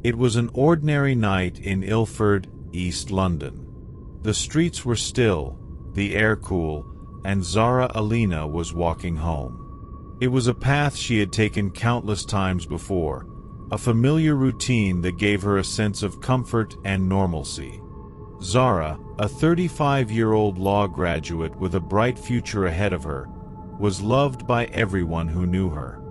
It was an ordinary night in Ilford, East London. The streets were still, the air cool, and Zara Alina was walking home. It was a path she had taken countless times before, a familiar routine that gave her a sense of comfort and normalcy. Zara, a 35-year-old law graduate with a bright future ahead of her, was loved by everyone who knew her.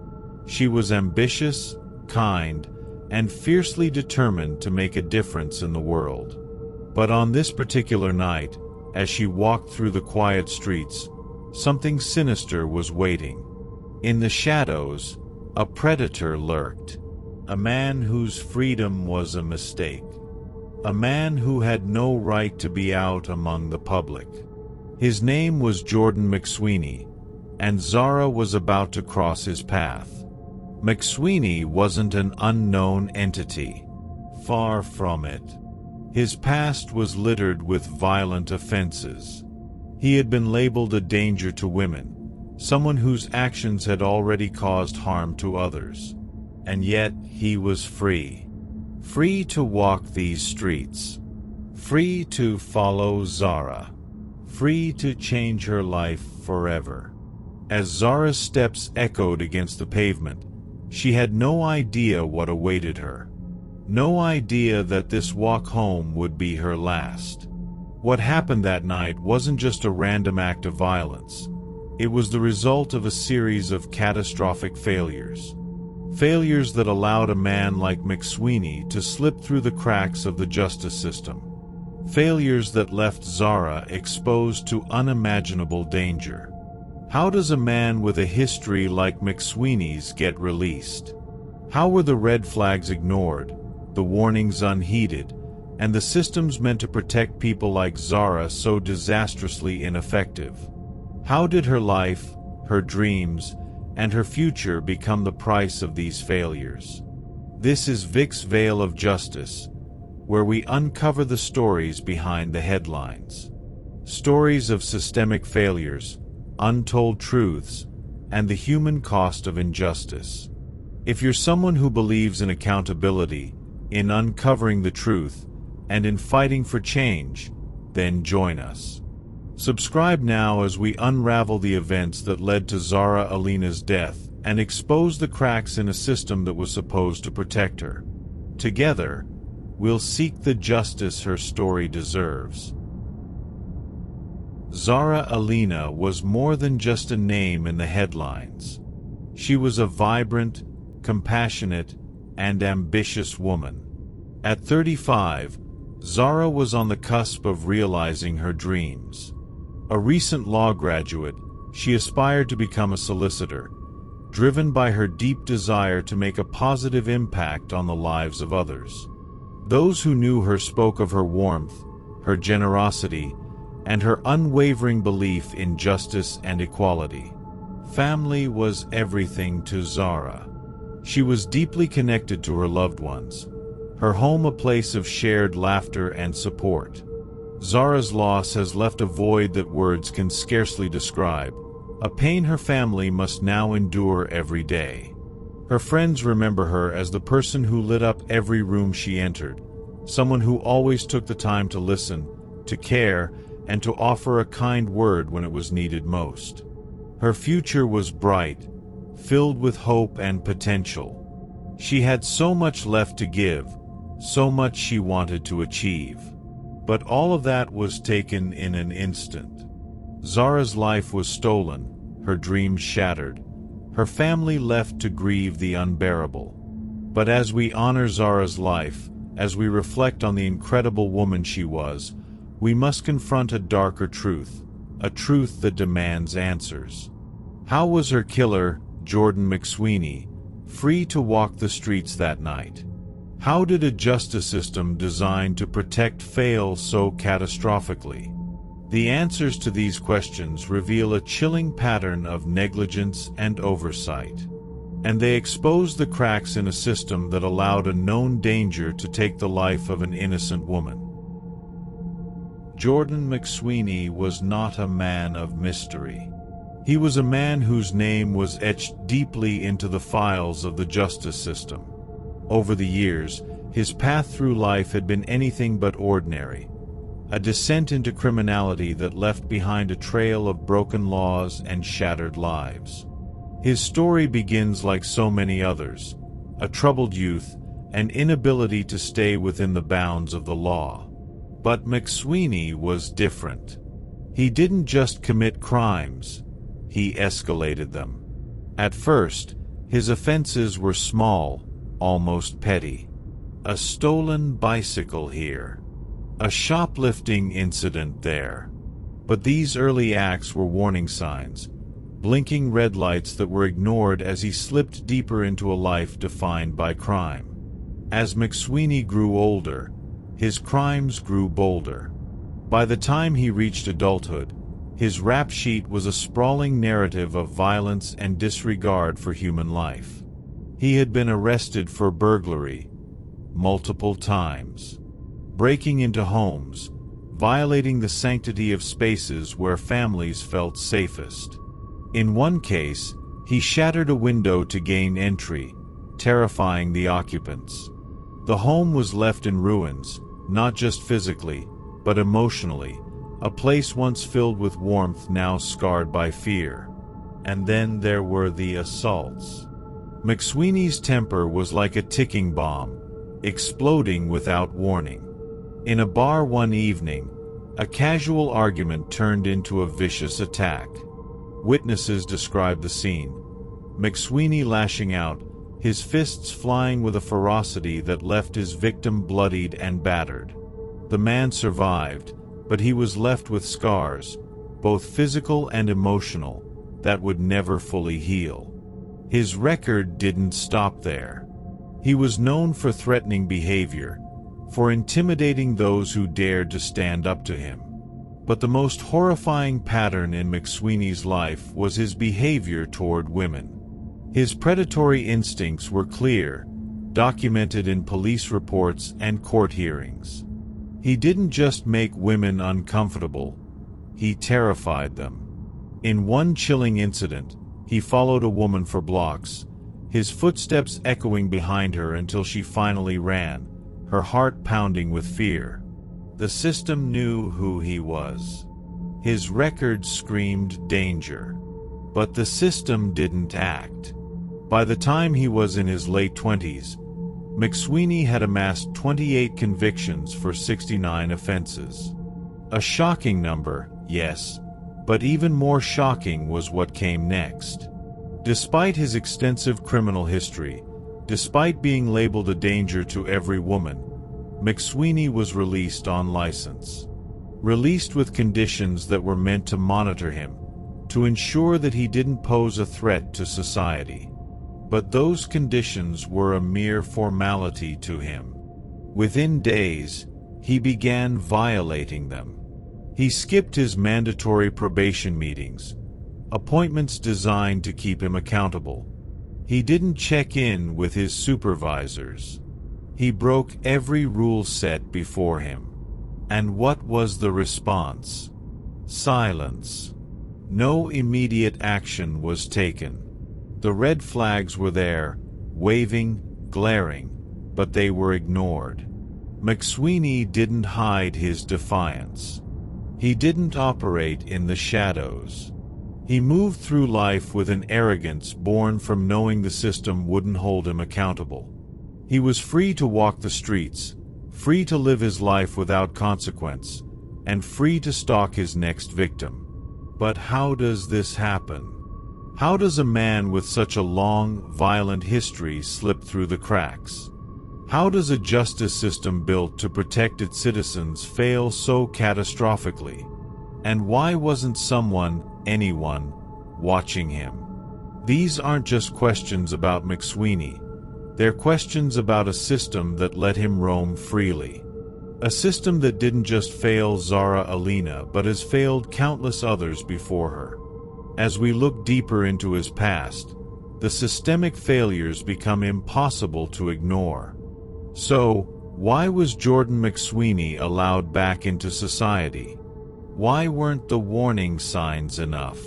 She was ambitious, kind, and fiercely determined to make a difference in the world. But on this particular night, as she walked through the quiet streets, something sinister was waiting. In the shadows, a predator lurked. A man whose freedom was a mistake. A man who had no right to be out among the public. His name was Jordan McSweeney, and Zara was about to cross his path. McSweeney wasn't an unknown entity. Far from it. His past was littered with violent offenses. He had been labeled a danger to women, someone whose actions had already caused harm to others. And yet he was free. Free to walk these streets. Free to follow Zara. Free to change her life forever. As Zara's steps echoed against the pavement, she had no idea what awaited her. No idea that this walk home would be her last. What happened that night wasn't just a random act of violence. It was the result of a series of catastrophic failures. Failures that allowed a man like McSweeney to slip through the cracks of the justice system. Failures that left Zara exposed to unimaginable danger. How does a man with a history like McSweeney's get released? How were the red flags ignored, the warnings unheeded, and the systems meant to protect people like Zara so disastrously ineffective? How did her life, her dreams, and her future become the price of these failures? This is Vic's Veil of Justice, where we uncover the stories behind the headlines. Stories of systemic failures, untold truths, and the human cost of injustice. If you're someone who believes in accountability, in uncovering the truth, and in fighting for change, then join us. Subscribe now as we unravel the events that led to Zara Alina's death and expose the cracks in a system that was supposed to protect her. Together, we'll seek the justice her story deserves. Zara Alina was more than just a name in the headlines. She was a vibrant, compassionate, and ambitious woman. At 35, Zara was on the cusp of realizing her dreams. A recent law graduate, she aspired to become a solicitor, driven by her deep desire to make a positive impact on the lives of others. Those who knew her spoke of her warmth, her generosity, and her unwavering belief in justice and equality. Family was everything to Zara. She was deeply connected to her loved ones, her home a place of shared laughter and support. Zara's loss has left a void that words can scarcely describe, a pain her family must now endure every day. Her friends remember her as the person who lit up every room she entered, someone who always took the time to listen, to care, and to offer a kind word when it was needed most. Her future was bright, filled with hope and potential. She had so much left to give, so much she wanted to achieve. But all of that was taken in an instant. Zara's life was stolen, her dreams shattered, her family left to grieve the unbearable. But as we honor Zara's life, as we reflect on the incredible woman she was, we must confront a darker truth, a truth that demands answers. How was her killer, Jordan McSweeney, free to walk the streets that night? How did a justice system designed to protect fail so catastrophically? The answers to these questions reveal a chilling pattern of negligence and oversight. And they expose the cracks in a system that allowed a known danger to take the life of an innocent woman. Jordan McSweeney was not a man of mystery. He was a man whose name was etched deeply into the files of the justice system. Over the years, his path through life had been anything but ordinary. A descent into criminality that left behind a trail of broken laws and shattered lives. His story begins like so many others: a troubled youth, an inability to stay within the bounds of the law. But McSweeney was different. He didn't just commit crimes, he escalated them. At first, his offenses were small, almost petty. A stolen bicycle here. A shoplifting incident there. But these early acts were warning signs, blinking red lights that were ignored as he slipped deeper into a life defined by crime. As McSweeney grew older, his crimes grew bolder. By the time he reached adulthood, his rap sheet was a sprawling narrative of violence and disregard for human life. He had been arrested for burglary multiple times, breaking into homes, violating the sanctity of spaces where families felt safest. In one case, he shattered a window to gain entry, terrifying the occupants. The home was left in ruins, not just physically, but emotionally, a place once filled with warmth now scarred by fear. And then there were the assaults. McSweeney's temper was like a ticking bomb, exploding without warning. In a bar one evening, a casual argument turned into a vicious attack. Witnesses described the scene: McSweeney lashing out, his fists flying with a ferocity that left his victim bloodied and battered. The man survived, but he was left with scars, both physical and emotional, that would never fully heal. His record didn't stop there. He was known for threatening behavior, for intimidating those who dared to stand up to him. But the most horrifying pattern in McSweeney's life was his behavior toward women. His predatory instincts were clear, documented in police reports and court hearings. He didn't just make women uncomfortable, he terrified them. In one chilling incident, he followed a woman for blocks, his footsteps echoing behind her until she finally ran, her heart pounding with fear. The system knew who he was. His record screamed danger. But the system didn't act. By the time he was in his late 20s, McSweeney had amassed 28 convictions for 69 offenses. A shocking number, yes, but even more shocking was what came next. Despite his extensive criminal history, despite being labeled a danger to every woman, McSweeney was released on license. Released with conditions that were meant to monitor him, to ensure that he didn't pose a threat to society. But those conditions were a mere formality to him. Within days, he began violating them. He skipped his mandatory probation meetings, appointments designed to keep him accountable. He didn't check in with his supervisors. He broke every rule set before him. And what was the response? Silence. No immediate action was taken. The red flags were there, waving, glaring, but they were ignored. McSweeney didn't hide his defiance. He didn't operate in the shadows. He moved through life with an arrogance born from knowing the system wouldn't hold him accountable. He was free to walk the streets, free to live his life without consequence, and free to stalk his next victim. But how does this happen? How does a man with such a long, violent history slip through the cracks? How does a justice system built to protect its citizens fail so catastrophically? And why wasn't anyone, watching him? These aren't just questions about McSweeney. They're questions about a system that let him roam freely. A system that didn't just fail Zara but has failed countless others before her. As we look deeper into his past, the systemic failures become impossible to ignore. So, why was Jordan McSweeney allowed back into society? Why weren't the warning signs enough?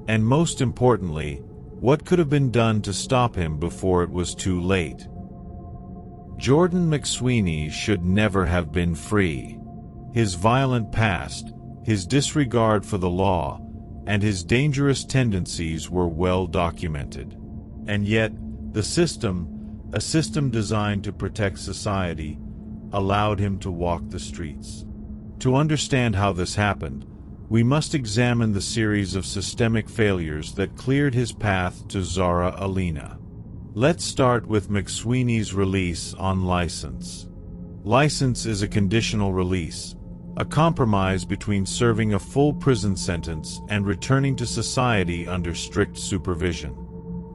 And most importantly, what could have been done to stop him before it was too late? Jordan McSweeney should never have been free. His violent past, his disregard for the law, and his dangerous tendencies were well documented. And yet, the system, a system designed to protect society, allowed him to walk the streets. To understand how this happened, we must examine the series of systemic failures that cleared his path to Zara Alina. Let's start with McSweeney's release on license. License is a conditional release, a compromise between serving a full prison sentence and returning to society under strict supervision.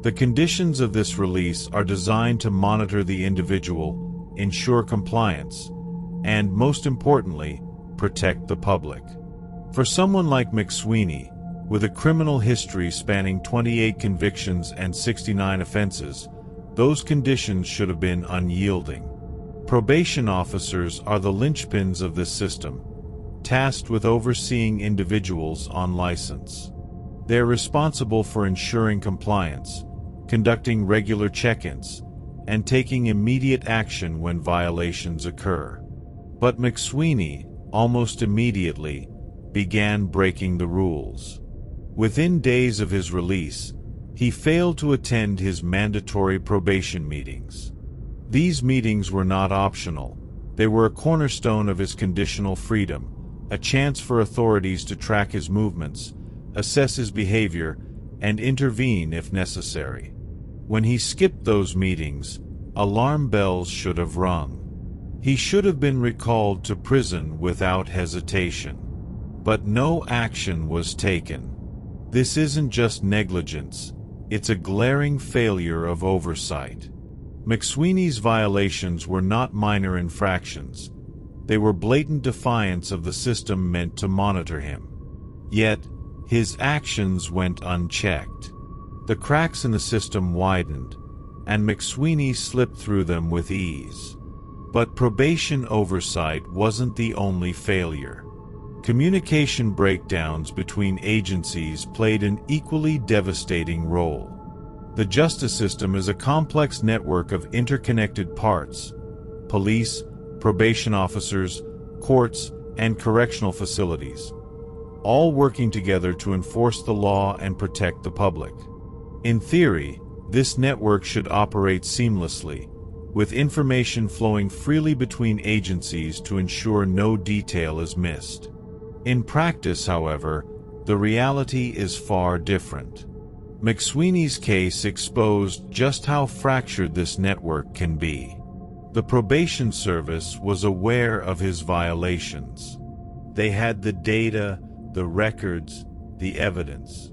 The conditions of this release are designed to monitor the individual, ensure compliance, and, most importantly, protect the public. For someone like McSweeney, with a criminal history spanning 28 convictions and 69 offenses, those conditions should have been unyielding. Probation officers are the linchpins of this system, tasked with overseeing individuals on license. They're responsible for ensuring compliance, conducting regular check-ins, and taking immediate action when violations occur. But McSweeney, almost immediately, began breaking the rules. Within days of his release, he failed to attend his mandatory probation meetings. These meetings were not optional. They were a cornerstone of his conditional freedom, a chance for authorities to track his movements, assess his behavior, and intervene if necessary. When he skipped those meetings, alarm bells should have rung. He should have been recalled to prison without hesitation. But no action was taken. This isn't just negligence, it's a glaring failure of oversight. McSweeney's violations were not minor infractions. They were blatant defiance of the system meant to monitor him. Yet, his actions went unchecked. The cracks in the system widened, and McSweeney slipped through them with ease. But probation oversight wasn't the only failure. Communication breakdowns between agencies played an equally devastating role. The justice system is a complex network of interconnected parts: police, probation officers, courts, and correctional facilities, all working together to enforce the law and protect the public. In theory, this network should operate seamlessly, with information flowing freely between agencies to ensure no detail is missed. In practice, however, the reality is far different. McSweeney's case exposed just how fractured this network can be. The probation service was aware of his violations. They had the data, the records, the evidence.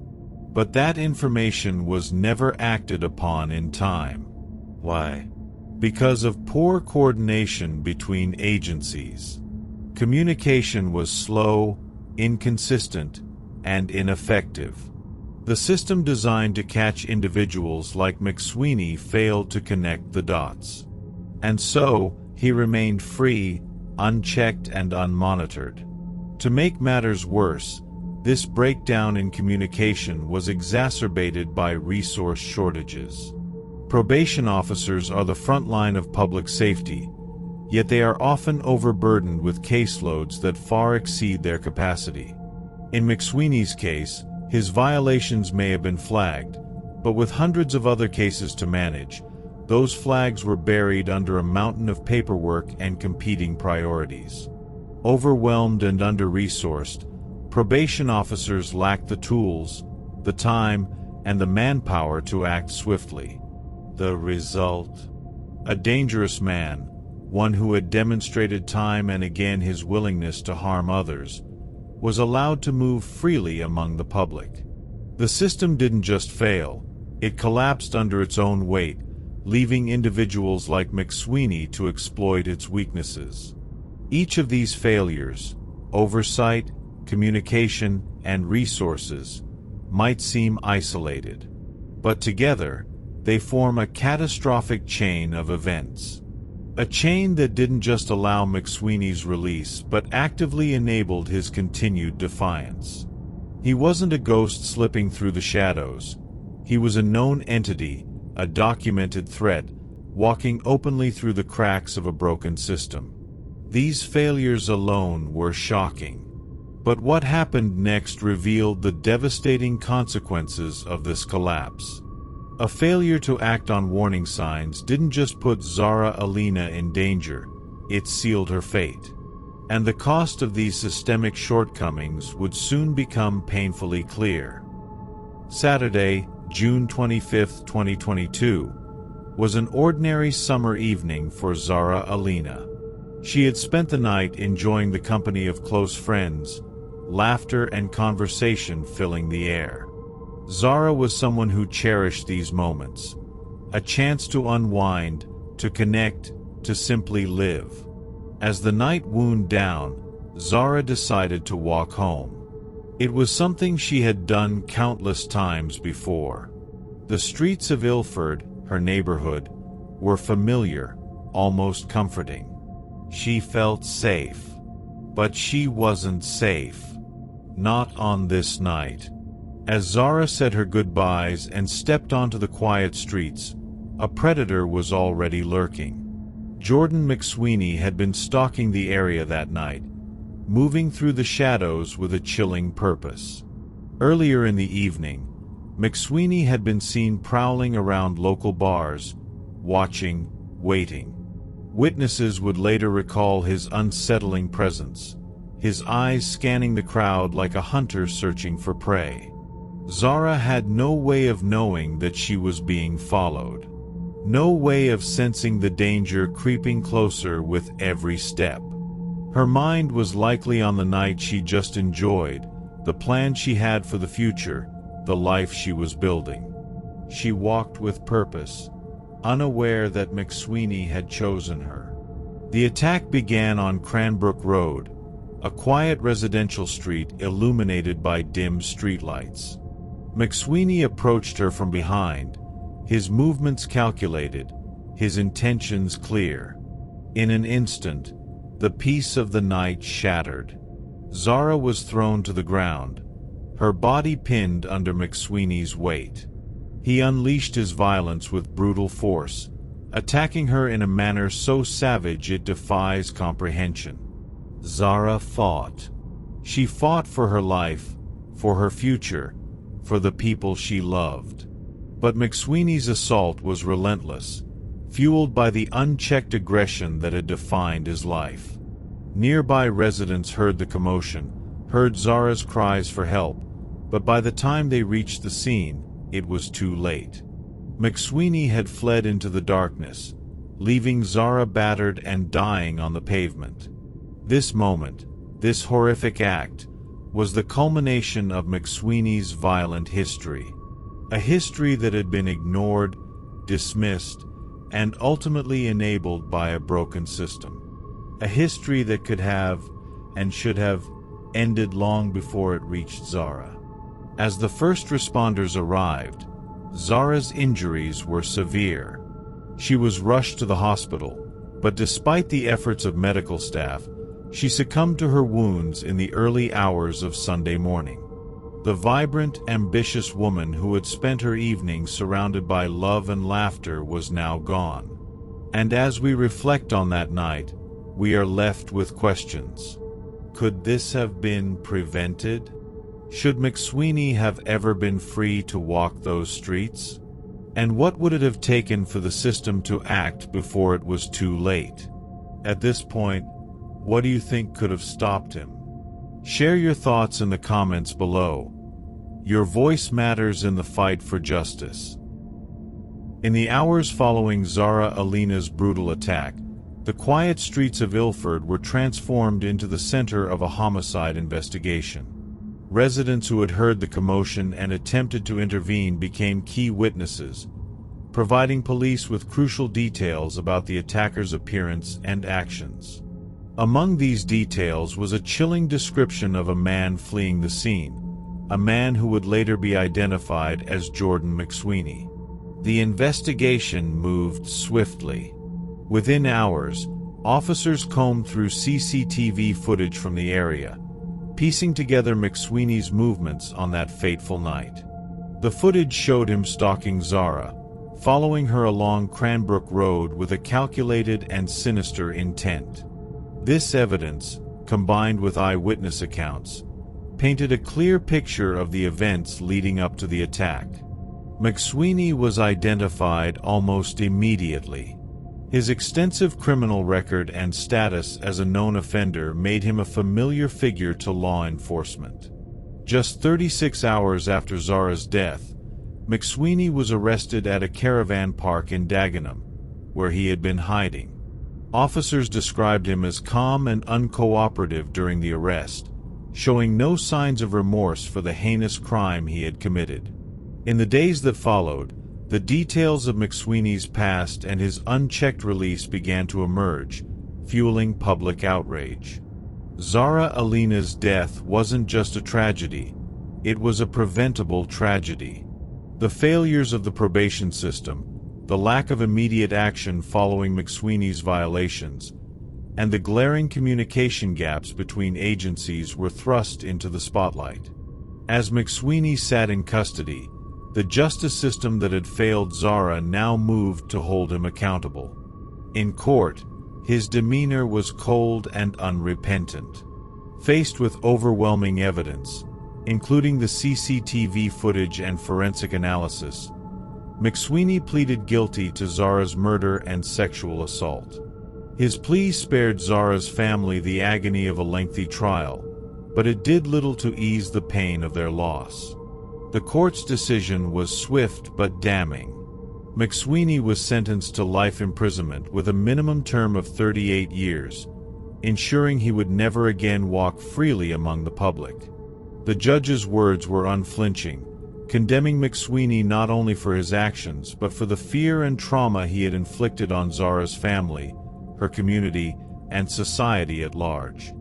But that information was never acted upon in time. Why? Because of poor coordination between agencies. Communication was slow, inconsistent, and ineffective. The system designed to catch individuals like McSweeney failed to connect the dots. And so, he remained free, unchecked, and unmonitored. To make matters worse, this breakdown in communication was exacerbated by resource shortages. Probation officers are the front line of public safety, yet they are often overburdened with caseloads that far exceed their capacity. In McSweeney's case, his violations may have been flagged, but with hundreds of other cases to manage, those flags were buried under a mountain of paperwork and competing priorities. Overwhelmed and under-resourced, probation officers lacked the tools, the time, and the manpower to act swiftly. The result? A dangerous man, one who had demonstrated time and again his willingness to harm others, was allowed to move freely among the public. The system didn't just fail, it collapsed under its own weight, leaving individuals like McSweeney to exploit its weaknesses. Each of these failures, oversight, communication, and resources, might seem isolated. But together, they form a catastrophic chain of events. A chain that didn't just allow McSweeney's release but actively enabled his continued defiance. He wasn't a ghost slipping through the shadows. He was a known entity, a documented threat, walking openly through the cracks of a broken system. These failures alone were shocking. But what happened next revealed the devastating consequences of this collapse. A failure to act on warning signs didn't just put Zara Alina in danger, it sealed her fate. And the cost of these systemic shortcomings would soon become painfully clear. Saturday, June 25, 2022, was an ordinary summer evening for Zara Alina. She had spent the night enjoying the company of close friends, laughter and conversation filling the air. Zara was someone who cherished these moments, a chance to unwind, to connect, to simply live. As the night wound down, Zara decided to walk home. It was something she had done countless times before. The streets of Ilford, her neighborhood, were familiar, almost comforting. She felt safe. But she wasn't safe. Not on this night. As Zara said her goodbyes and stepped onto the quiet streets, a predator was already lurking. Jordan McSweeney had been stalking the area that night, moving through the shadows with a chilling purpose. Earlier in the evening, McSweeney had been seen prowling around local bars, watching, waiting. Witnesses would later recall his unsettling presence, his eyes scanning the crowd like a hunter searching for prey. Zara had no way of knowing that she was being followed. No way of sensing the danger creeping closer with every step. Her mind was likely on the night she just enjoyed, the plan she had for the future, the life she was building. She walked with purpose, unaware that McSweeney had chosen her. The attack began on Cranbrook Road, a quiet residential street illuminated by dim streetlights. McSweeney approached her from behind, his movements calculated, his intentions clear. In an instant, the peace of the night shattered. Zara was thrown to the ground, her body pinned under McSweeney's weight. He unleashed his violence with brutal force, attacking her in a manner so savage it defies comprehension. Zara fought. She fought for her life, for her future, for the people she loved. But McSweeney's assault was relentless, fueled by the unchecked aggression that had defined his life. Nearby residents heard the commotion, heard Zara's cries for help, but by the time they reached the scene, it was too late. McSweeney had fled into the darkness, leaving Zara battered and dying on the pavement. This moment, this horrific act, was the culmination of McSweeney's violent history. A history that had been ignored, dismissed, and ultimately enabled by a broken system. A history that could have, and should have, ended long before it reached Zara. As the first responders arrived, Zara's injuries were severe. She was rushed to the hospital, but despite the efforts of medical staff, she succumbed to her wounds in the early hours of Sunday morning. The vibrant, ambitious woman who had spent her evening surrounded by love and laughter was now gone. And as we reflect on that night, we are left with questions. Could this have been prevented? Should McSweeney have ever been free to walk those streets? And what would it have taken for the system to act before it was too late? At this point, what do you think could have stopped him? Share your thoughts in the comments below. Your voice matters in the fight for justice. In the hours following Zara Alina's brutal attack, the quiet streets of Ilford were transformed into the center of a homicide investigation. Residents who had heard the commotion and attempted to intervene became key witnesses, providing police with crucial details about the attacker's appearance and actions. Among these details was a chilling description of a man fleeing the scene, a man who would later be identified as Jordan McSweeney. The investigation moved swiftly. Within hours, officers combed through CCTV footage from the area, piecing together McSweeney's movements on that fateful night. The footage showed him stalking Zara, following her along Cranbrook Road with a calculated and sinister intent. This evidence, combined with eyewitness accounts, painted a clear picture of the events leading up to the attack. McSweeney was identified almost immediately. His extensive criminal record and status as a known offender made him a familiar figure to law enforcement. Just 36 hours after Zara's death, McSweeney was arrested at a caravan park in Dagenham, where he had been hiding. Officers described him as calm and uncooperative during the arrest, showing no signs of remorse for the heinous crime he had committed. In the days that followed, the details of McSweeney's past and his unchecked release began to emerge, fueling public outrage. Zara Alina's death wasn't just a tragedy, it was a preventable tragedy. The failures of the probation system, the lack of immediate action following McSweeney's violations, and the glaring communication gaps between agencies were thrust into the spotlight. As McSweeney sat in custody, the justice system that had failed Zara now moved to hold him accountable. In court, his demeanor was cold and unrepentant. Faced with overwhelming evidence, including the CCTV footage and forensic analysis, McSweeney pleaded guilty to Zara's murder and sexual assault. His plea spared Zara's family the agony of a lengthy trial, but it did little to ease the pain of their loss. The court's decision was swift but damning. McSweeney was sentenced to life imprisonment with a minimum term of 38 years, ensuring he would never again walk freely among the public. The judge's words were unflinching, condemning McSweeney not only for his actions but for the fear and trauma he had inflicted on Zara's family, her community, and society at large.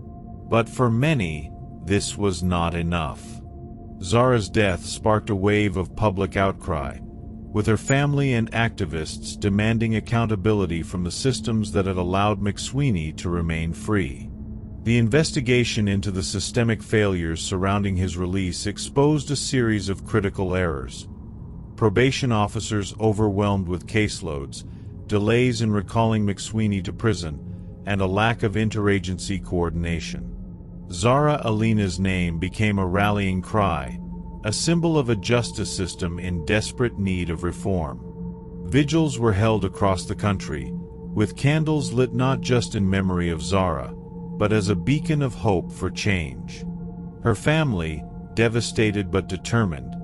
But for many, this was not enough. Zara's death sparked a wave of public outcry, with her family and activists demanding accountability from the systems that had allowed McSweeney to remain free. The investigation into the systemic failures surrounding his release exposed a series of critical errors. Probation officers overwhelmed with caseloads, delays in recalling McSweeney to prison, and a lack of interagency coordination. Zara Alina's name became a rallying cry, a symbol of a justice system in desperate need of reform. Vigils were held across the country, with candles lit not just in memory of Zara, but as a beacon of hope for change. Her family, devastated but determined,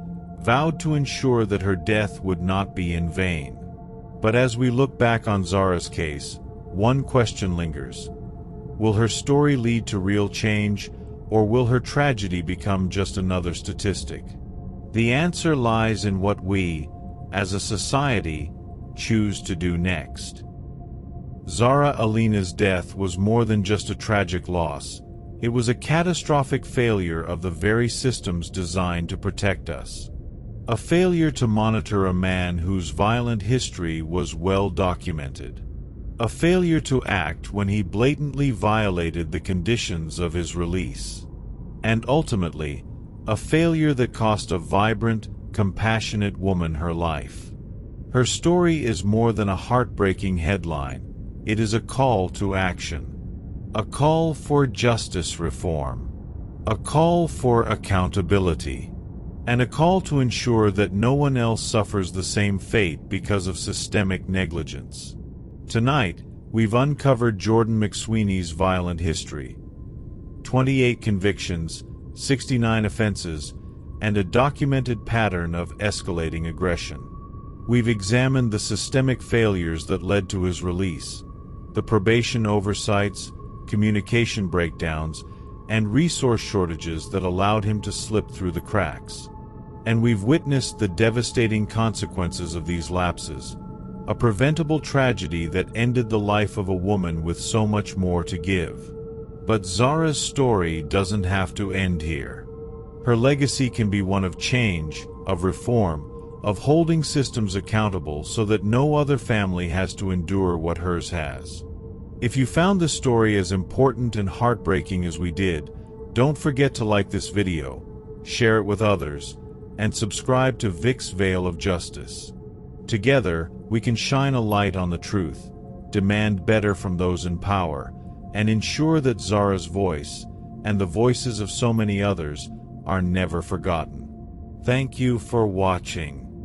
vowed to ensure that her death would not be in vain. But as we look back on Zara's case, one question lingers. Will her story lead to real change, or will her tragedy become just another statistic? The answer lies in what we, as a society, choose to do next. Zara Alina's death was more than just a tragic loss. It was a catastrophic failure of the very systems designed to protect us. A failure to monitor a man whose violent history was well documented. A failure to act when he blatantly violated the conditions of his release. And ultimately, a failure that cost a vibrant, compassionate woman her life. Her story is more than a heartbreaking headline. It is a call to action. A call for justice reform. A call for accountability. And a call to ensure that no one else suffers the same fate because of systemic negligence. Tonight, we've uncovered Jordan McSweeney's violent history. 28 convictions, 69 offenses, and a documented pattern of escalating aggression. We've examined the systemic failures that led to his release, the probation oversights, communication breakdowns, and resource shortages that allowed him to slip through the cracks. And we've witnessed the devastating consequences of these lapses, a preventable tragedy that ended the life of a woman with so much more to give. But Zara's story doesn't have to end here. Her legacy can be one of change, of reform, of holding systems accountable so that no other family has to endure what hers has. If you found this story as important and heartbreaking as we did, don't forget to like this video, share it with others, and subscribe to Vic's Veil of Justice. Together, we can shine a light on the truth, demand better from those in power, and ensure that Zara's voice, and the voices of so many others, are never forgotten. Thank you for watching.